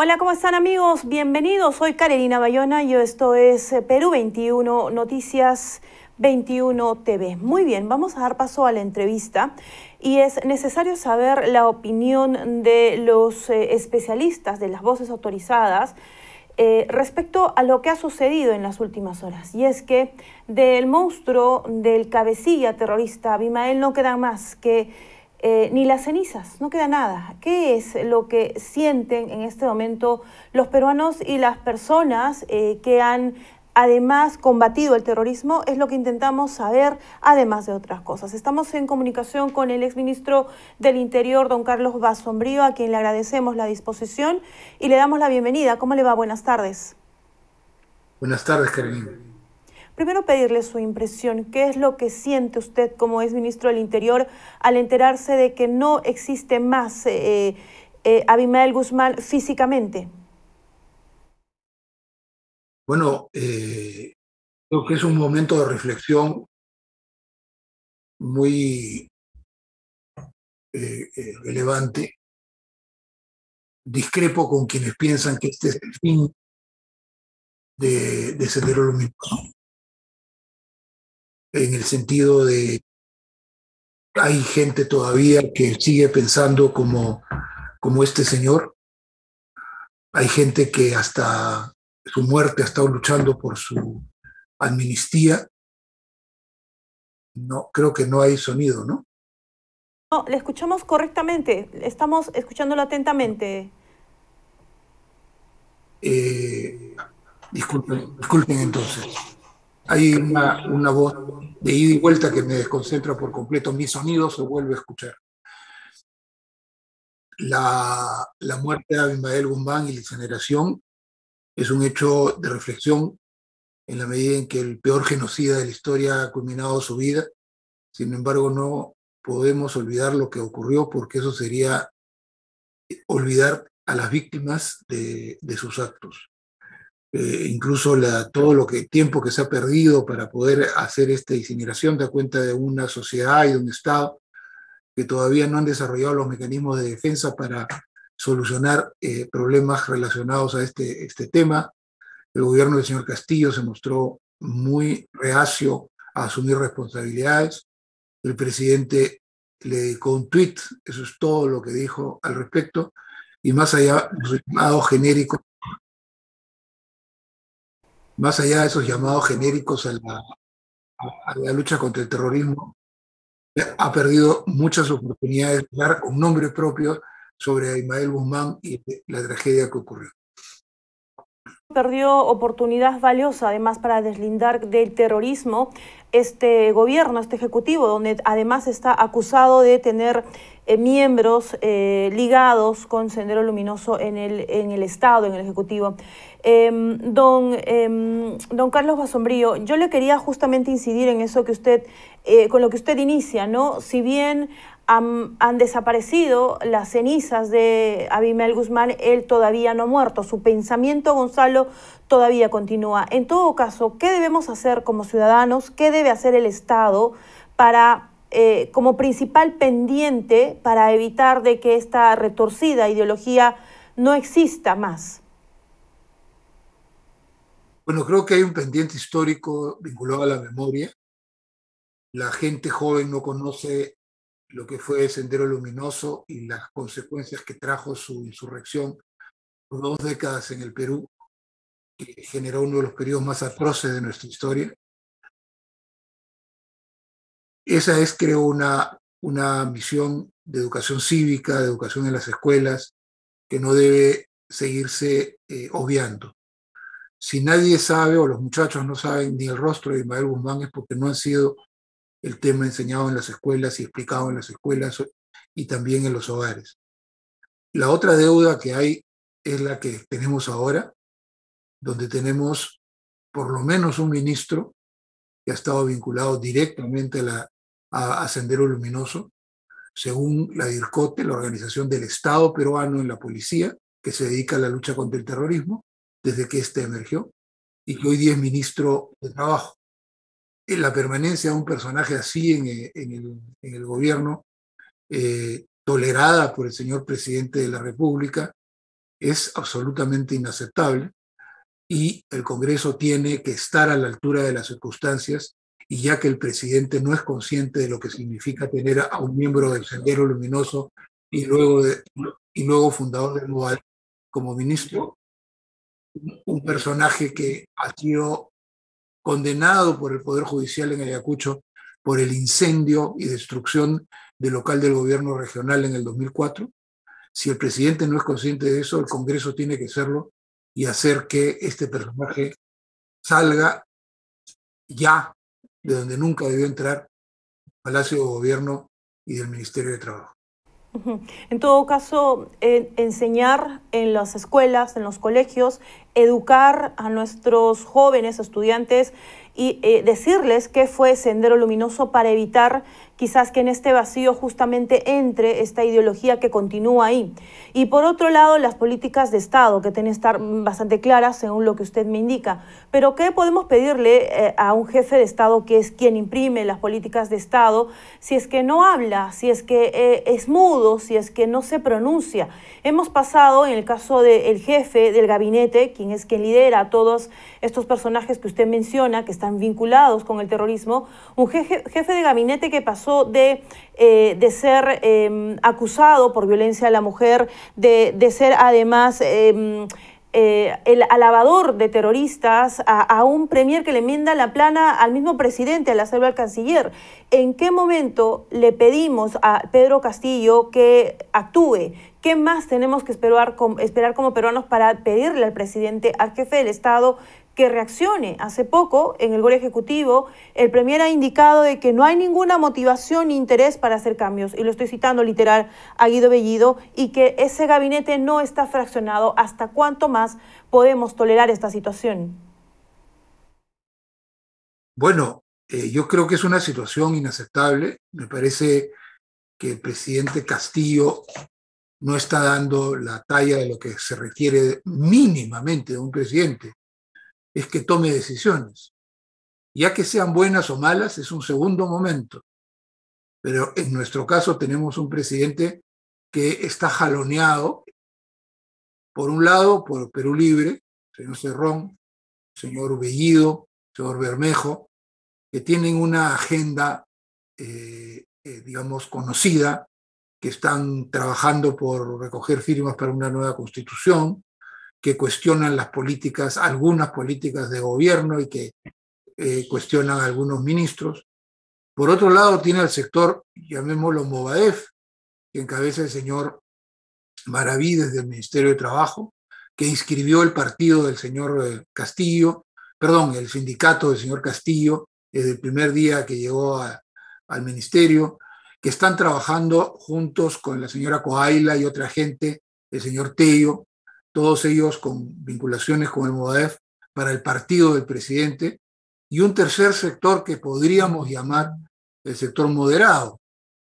Hola, ¿cómo están amigos? Bienvenidos. Soy Carolina Bayona y esto es Perú 21 Noticias 21 TV. Muy bien, vamos a dar paso a la entrevista y es necesario saber la opinión de los especialistas, de las voces autorizadas, respecto a lo que ha sucedido en las últimas horas. Y es que del monstruo, del cabecilla terrorista Abimael no queda más que ni las cenizas, no queda nada. ¿Qué es lo que sienten en este momento los peruanos y las personas que han además combatido el terrorismo? Es lo que intentamos saber, además de otras cosas. Estamos en comunicación con el exministro del Interior, don Carlos Basombrío, a quien le agradecemos la disposición y le damos la bienvenida. ¿Cómo le va? Buenas tardes. Buenas tardes, Carolina. Primero pedirle su impresión. ¿Qué es lo que siente usted como ex ministro del Interior al enterarse de que no existe más Abimael Guzmán físicamente? Bueno, creo que es un momento de reflexión muy relevante. Discrepo con quienes piensan que este es el fin de Sendero Luminoso, en el sentido de que hay gente todavía que sigue pensando como este señor. Hay gente que hasta su muerte ha estado luchando por su amnistía. No, creo que no hay sonido, ¿no? No, le escuchamos correctamente, estamos escuchándolo atentamente. Eh, disculpen entonces. Hay una voz de ida y vuelta que me desconcentra por completo. Mi sonido se vuelve a escuchar. La muerte de Abimael Guzmán y la incineración es un hecho de reflexión en la medida en que el peor genocida de la historia ha culminado su vida. Sin embargo, no podemos olvidar lo que ocurrió porque eso sería olvidar a las víctimas de sus actos. Incluso todo lo que tiempo que se ha perdido para poder hacer esta incineración da cuenta de una sociedad y de un Estado que todavía no han desarrollado los mecanismos de defensa para solucionar problemas relacionados a este tema. El gobierno del señor Castillo se mostró muy reacio a asumir responsabilidades. El presidente le dedicó un tuit, eso es todo lo que dijo al respecto, y más allá de esos llamados genéricos a la lucha contra el terrorismo, ha perdido muchas oportunidades de dar un nombre propio sobre Ismael Guzmán y la tragedia que ocurrió. Perdió oportunidad valiosa además para deslindar del terrorismo este gobierno, este ejecutivo, donde además está acusado de tener miembros ligados con Sendero Luminoso en el Estado, en el Ejecutivo. Don Carlos Basombrío, yo le quería justamente incidir en eso que usted, con lo que usted inicia, ¿no? Si bien han desaparecido las cenizas de Abimael Guzmán, él todavía no ha muerto. Su pensamiento, Gonzalo, todavía continúa. En todo caso, ¿qué debemos hacer como ciudadanos? ¿Qué debe hacer el Estado para, como principal pendiente para evitar de que esta retorcida ideología no exista más? Bueno, creo que hay un pendiente histórico vinculado a la memoria. La gente joven no conoce lo que fue Sendero Luminoso y las consecuencias que trajo su insurrección por 2 décadas en el Perú, que generó uno de los periodos más atroces de nuestra historia. Esa es, creo, una misión de educación cívica, de educación en las escuelas, que no debe seguirse obviando. Si nadie sabe o los muchachos no saben ni el rostro de Ismael Guzmán es porque no han sido el tema enseñado en las escuelas y explicado en las escuelas y también en los hogares. La otra deuda que hay es la que tenemos ahora, donde tenemos por lo menos un ministro que ha estado vinculado directamente a Sendero Luminoso, según la DIRCOTE, la Organización del Estado Peruano en la Policía, que se dedica a la lucha contra el terrorismo, desde que este emergió, y que hoy día es ministro de Trabajo. La permanencia de un personaje así en el gobierno, tolerada por el señor presidente de la República, es absolutamente inaceptable y el Congreso tiene que estar a la altura de las circunstancias, y ya que el presidente no es consciente de lo que significa tener a un miembro del Sendero Luminoso y luego fundador del MOVAD como ministro, un personaje que ha sido condenado por el Poder Judicial en Ayacucho por el incendio y destrucción del local del gobierno regional en el 2004. Si el presidente no es consciente de eso, el Congreso tiene que serlo y hacer que este personaje salga ya de donde nunca debió entrar, Palacio de Gobierno y del Ministerio de Trabajo. En todo caso, enseñar en las escuelas, en los colegios, educar a nuestros jóvenes estudiantes y decirles qué fue Sendero Luminoso para evitar quizás que en este vacío justamente entre esta ideología que continúa ahí. Y por otro lado, las políticas de Estado, que tienen que estar bastante claras según lo que usted me indica. Pero ¿qué podemos pedirle a un jefe de Estado que es quien imprime las políticas de Estado si es que no habla, si es que es mudo, si es que no se pronuncia? Hemos pasado, en el caso del jefe del gabinete, quien es quien lidera a todos estos personajes que usted menciona, que están vinculados con el terrorismo, un jefe de gabinete que pasó de ser acusado por violencia a la mujer, de ser además el alabador de terroristas, a un premier que le enmienda la plana al mismo presidente al hacerlo al canciller. ¿En qué momento le pedimos a Pedro Castillo que actúe? ¿Qué más tenemos que esperar como peruanos para pedirle al presidente, al jefe del Estado, que reaccione? Hace poco, en el Poder Ejecutivo, el premier ha indicado de que no hay ninguna motivación ni interés para hacer cambios, y lo estoy citando literal a Guido Bellido, y que ese gabinete no está fraccionado. ¿Hasta cuánto más podemos tolerar esta situación? Bueno, yo creo que es una situación inaceptable. Me parece que el presidente Castillo no está dando la talla de lo que se requiere mínimamente de un presidente, es que tome decisiones. Ya que sean buenas o malas, es un segundo momento. Pero en nuestro caso tenemos un presidente que está jaloneado, por un lado, por Perú Libre, señor Cerrón, señor Bellido, señor Bermejo, que tienen una agenda, digamos, conocida, que están trabajando por recoger firmas para una nueva constitución, que cuestionan las políticas, algunas políticas de gobierno y que cuestionan a algunos ministros. Por otro lado, tiene el sector, llamémoslo Movadef, que encabeza el señor Maraví desde el Ministerio de Trabajo, que inscribió el partido del señor Castillo, perdón, el sindicato del señor Castillo, desde el primer día que llegó al ministerio, que están trabajando juntos con la señora Coaila y otra gente, el señor Tello, todos ellos con vinculaciones con el Movadef, para el partido del presidente, y un tercer sector que podríamos llamar el sector moderado,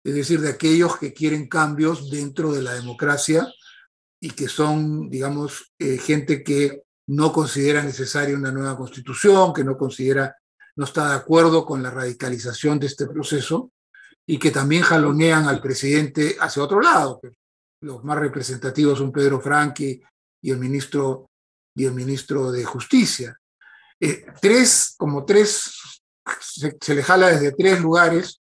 es decir, de aquellos que quieren cambios dentro de la democracia y que son, digamos, gente que no considera necesaria una nueva constitución, que no está de acuerdo con la radicalización de este proceso y que también jalonean al presidente hacia otro lado. Los más representativos son Pedro Franqui y el ministro de Justicia. Se le jala desde tres lugares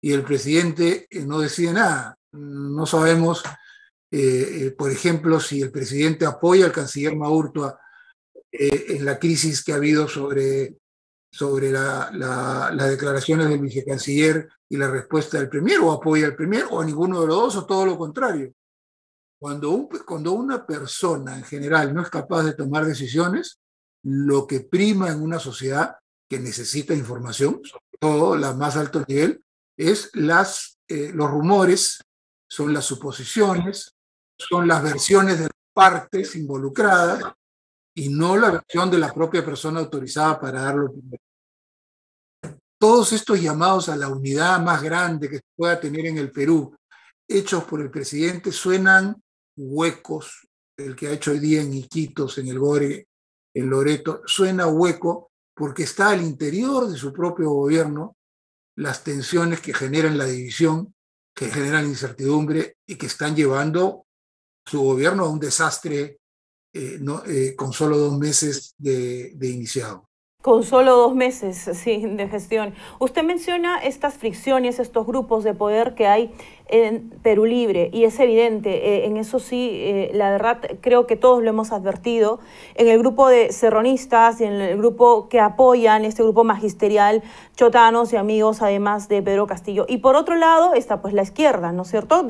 y el presidente no decide nada. No sabemos, por ejemplo, si el presidente apoya al canciller Maurtua en la crisis que ha habido sobre las declaraciones del vicecanciller y la respuesta del premier, o apoya al premier, o a ninguno de los dos, o todo lo contrario. Cuando una persona en general no es capaz de tomar decisiones, lo que prima en una sociedad que necesita información, sobre todo la más alto nivel, es los rumores, son las suposiciones, son las versiones de las partes involucradas y no la versión de la propia persona autorizada para darlo primero. Todos estos llamados a la unidad más grande que se pueda tener en el Perú, hechos por el presidente, suenan huecos. El que ha hecho hoy día en Iquitos, en el Gore, en Loreto, suena hueco porque está al interior de su propio gobierno las tensiones que generan la división, que generan incertidumbre y que están llevando su gobierno un desastre con solo 2 meses de iniciado. Con solo 2 meses, sí, de gestión. Usted menciona estas fricciones, estos grupos de poder que hay en Perú Libre, y es evidente, en eso sí, la verdad, creo que todos lo hemos advertido, en el grupo de serronistas y en el grupo que apoyan, este grupo magisterial, chotanos y amigos, además de Pedro Castillo. Y por otro lado está pues la izquierda, ¿no es cierto?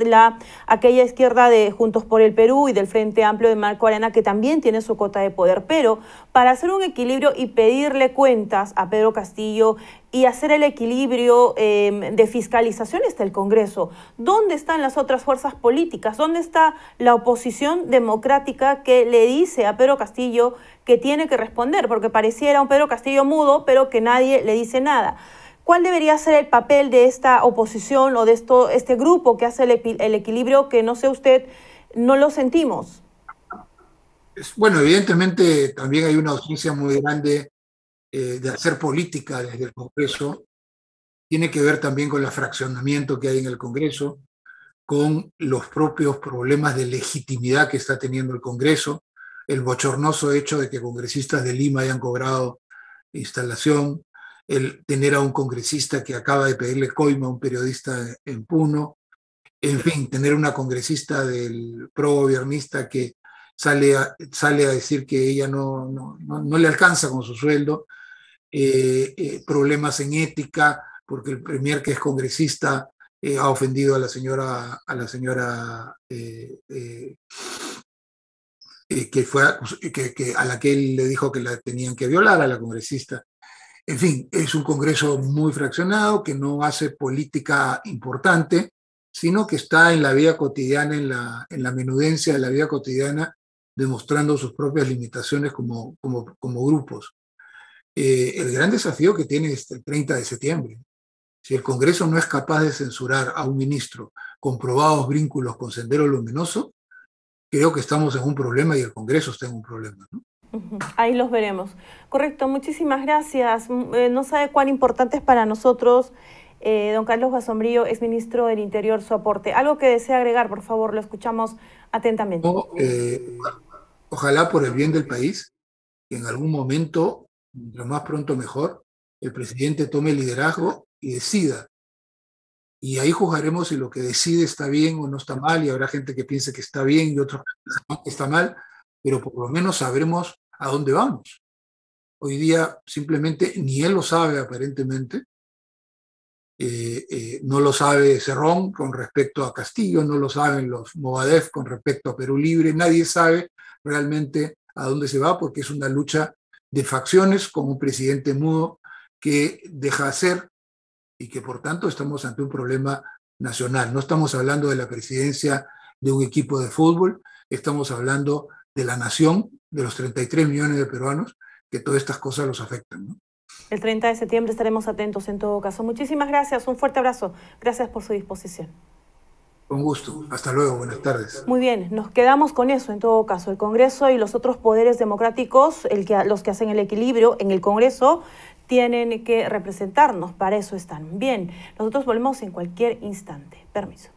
Aquella izquierda de Juntos por el Perú y del Frente Amplio de Marco Arana, que también tiene su cuota de poder, pero para hacer un equilibrio y pedirle cuentas a Pedro Castillo y hacer el equilibrio de fiscalización está el Congreso. ¿Dónde están las otras fuerzas políticas? ¿Dónde está la oposición democrática que le dice a Pedro Castillo que tiene que responder? Porque pareciera un Pedro Castillo mudo, pero que nadie le dice nada. ¿Cuál debería ser el papel de esta oposición o de este grupo que hace el equilibrio que, no sé usted, no lo sentimos? Bueno, evidentemente también hay una ausencia muy grande de hacer política desde el Congreso. Tiene que ver también con el fraccionamiento que hay en el Congreso, con los propios problemas de legitimidad que está teniendo el Congreso, el bochornoso hecho de que congresistas de Lima hayan cobrado instalación, el tener a un congresista que acaba de pedirle coima a un periodista en Puno, en fin, tener una congresista del pro gobernista que sale a decir que ella no le alcanza con su sueldo, problemas en ética, porque el premier que es congresista ha ofendido a la señora a la que él le dijo que la tenían que violar, a la congresista. En fin, es un Congreso muy fraccionado, que no hace política importante, sino que está en la vida cotidiana, en la menudencia de la vida cotidiana, demostrando sus propias limitaciones como grupos. El gran desafío que tiene es el 30 de septiembre. Si el Congreso no es capaz de censurar a un ministro con probados vínculos con Sendero Luminoso, creo que estamos en un problema y el Congreso está en un problema, ¿no? Ahí los veremos. Correcto, muchísimas gracias. No sabe cuán importante es para nosotros, don Carlos Basombrío, exministro del Interior, su aporte. Algo que desea agregar, por favor, lo escuchamos atentamente. No, ojalá por el bien del país, que en algún momento, lo más pronto mejor, el presidente tome el liderazgo y decida. Y ahí juzgaremos si lo que decide está bien o no está mal, y habrá gente que piense que está bien y otros que está mal, pero por lo menos sabremos a dónde vamos. Hoy día simplemente ni él lo sabe aparentemente, no lo sabe Cerrón con respecto a Castillo, no lo saben los Movadef con respecto a Perú Libre, nadie sabe realmente a dónde se va, porque es una lucha de facciones con un presidente mudo que deja hacer, y que por tanto estamos ante un problema nacional. No estamos hablando de la presidencia de un equipo de fútbol, estamos hablando de la nación, de los 33 millones de peruanos, que todas estas cosas los afectan, ¿no? El 30 de septiembre estaremos atentos en todo caso. Muchísimas gracias, un fuerte abrazo. Gracias por su disposición. Con gusto. Hasta luego. Buenas tardes. Muy bien, nos quedamos con eso en todo caso. El Congreso y los otros poderes democráticos, los que hacen el equilibrio en el Congreso, tienen que representarnos. Para eso están. Bien, nosotros volvemos en cualquier instante. Permiso.